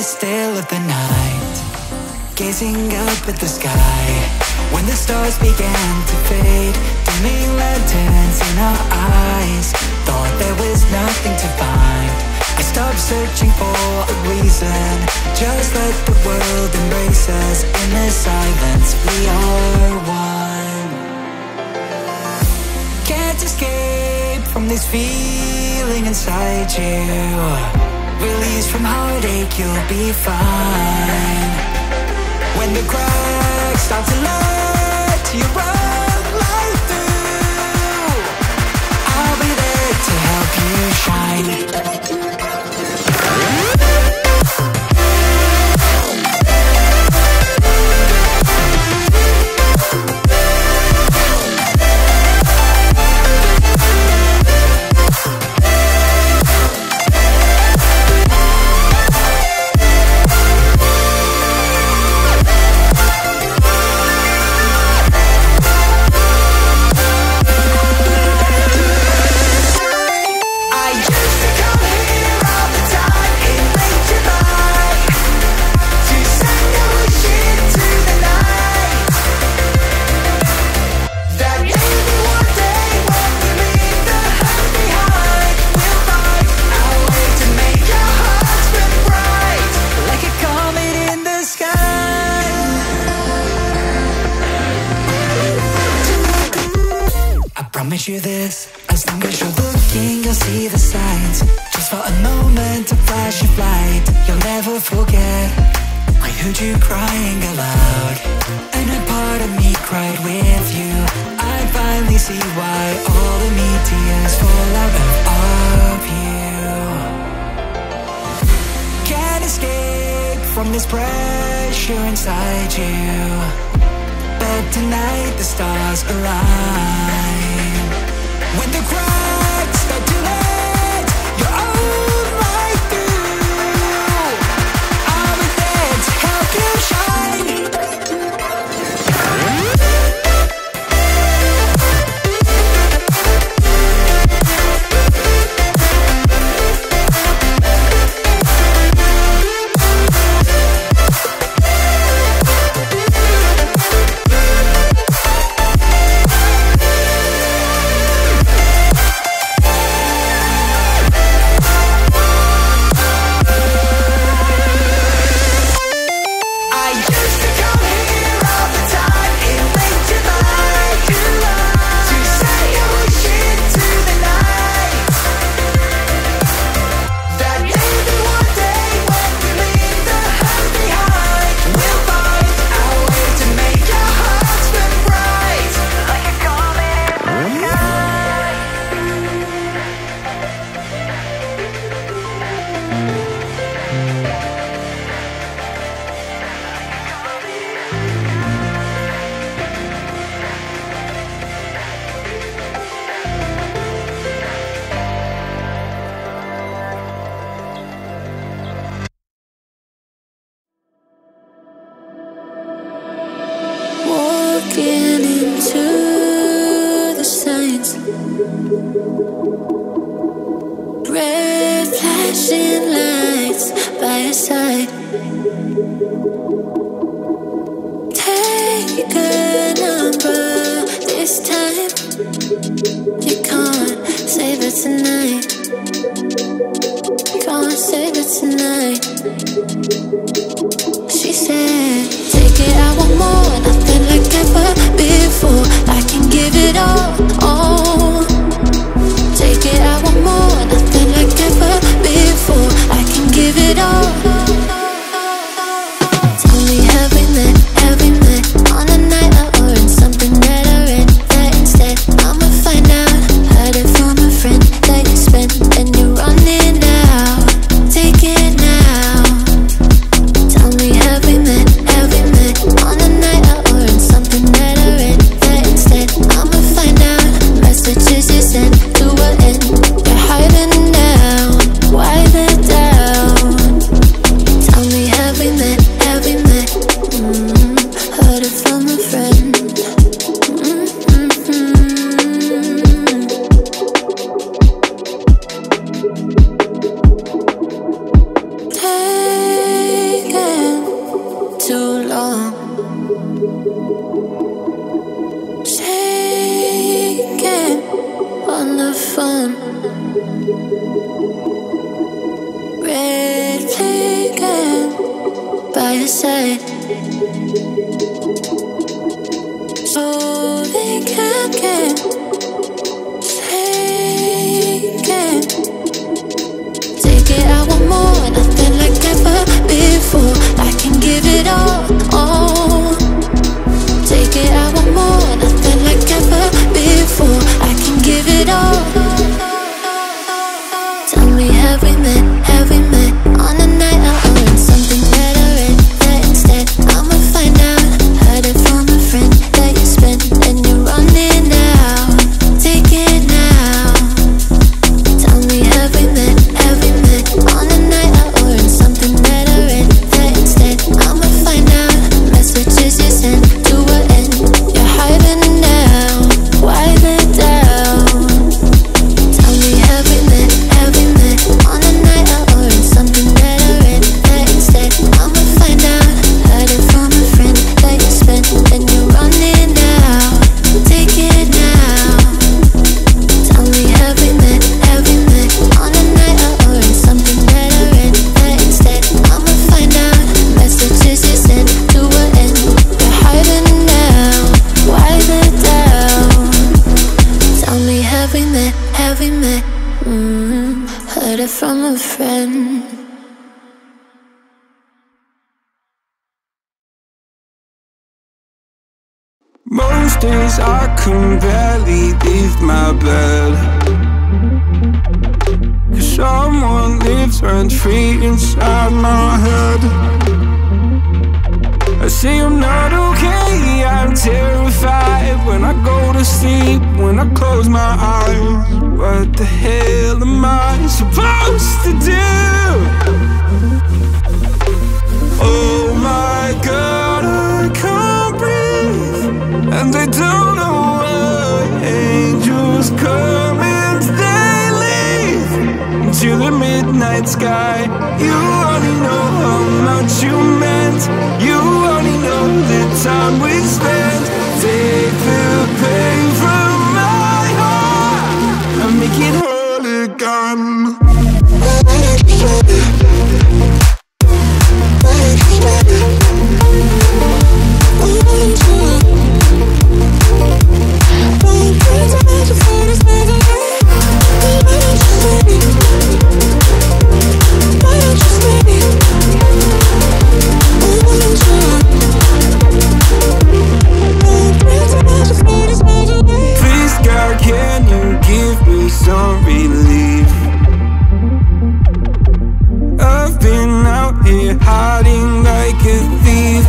still of the night, gazing up at the sky. When the stars began to fade, dimming lanterns in our eyes, thought there was nothing to find. I stopped searching for a reason, just let the world embrace us. In the silence, we are one. Can't escape from this feeling inside you. Release from heartache, you'll be fine. When the cracks start to let you run right through, I'll be there to help you shine. You this, as long as you're looking, you'll see the signs. Just for a moment, a flash of light, you'll never forget. I heard you crying aloud, and a part of me cried with you. I finally see why all the meteors fall out of you. Can't escape from this pressure inside you, but tonight the stars align. When the cracks start to let your own light through, I'll be there to help you shine. Walking into the signs, red flashing lights by your side. Take a number this time. You can't save it tonight. Can't save it tonight. She said, take it, I want more, nothing like ever before. I can give it all. Take it, I want more, nothing like ever before. I can give it all. Tell me, have we met on a night out or in something that I read? That instead I'ma find out. Heard it from a friend that you spent and you're running out. Take it now. phone. Red flag by your side, so they can't get taken. Take it, I want more, nothing like ever before. I can give it all. Take it, I want more, nothing like ever before. I can give it all. Tell me, have we met on a night out or in something better? That instead I'ma find out. Heard it from a friend that you spent and you're running out. Take it now. Tell me, have we met on a night out or in something better? That instead I'ma find out. Messages you sent to an end. You're hiding now. Why the doubt? Tell me, have we met on a night out or in something better? That instead I'ma find out. Heard it from a friend that you spent and you're running out. Take it now. Tell me, have we met on a night out or in something better? That instead I'ma find out. Messages you sent to an end. You're hiding now. Why the doubt? Tell me, have we met? Heard it from a friend. Most days I can barely leave my bed, 'cause someone lives rent-free inside my head. I say I'm not okay, I'm terrified. When I go to sleep, when I close my eyes, what the hell am I supposed to do? Oh my God, I can't breathe, and I don't know why. Angels come and they leave into the midnight sky. You only know how much you meant. You only know the time we spent. Take the pain from my heart and make it whole again. Please God, can you give me some relief? I've been out here hiding like a thief.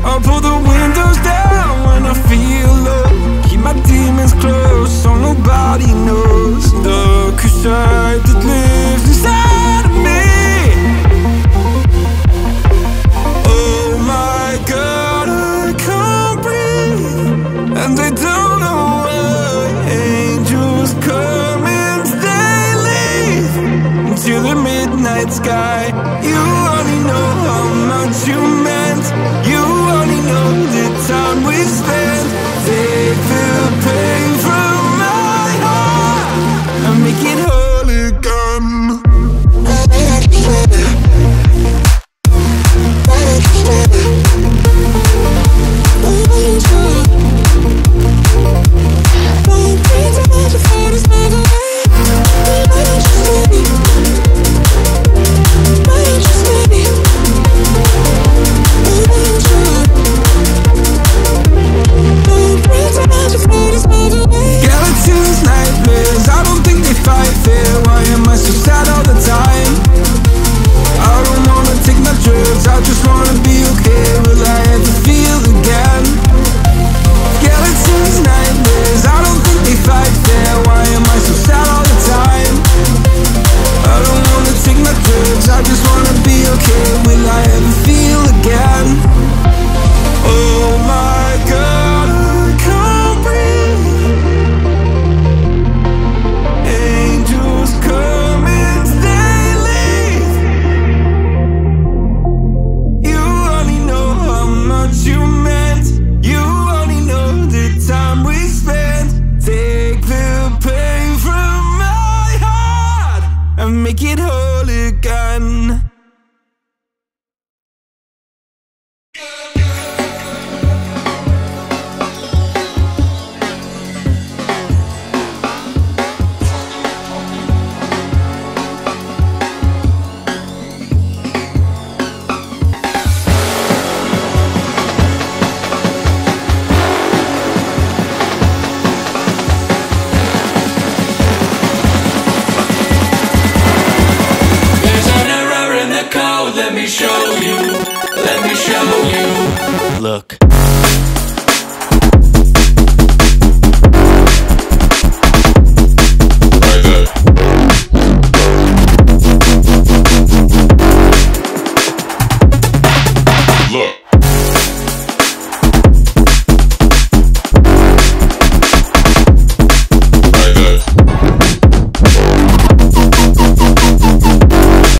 I'll pull the windows down when I feel low. Keep my demons close so nobody knows. The side that lives inside of me. Oh my God, I can't breathe, and I don't know why. Angels come and they leave into the midnight sky. You only know how much you meant. You only know the time we spent. Take the pain from my heart and make it whole again. Why show you. Look.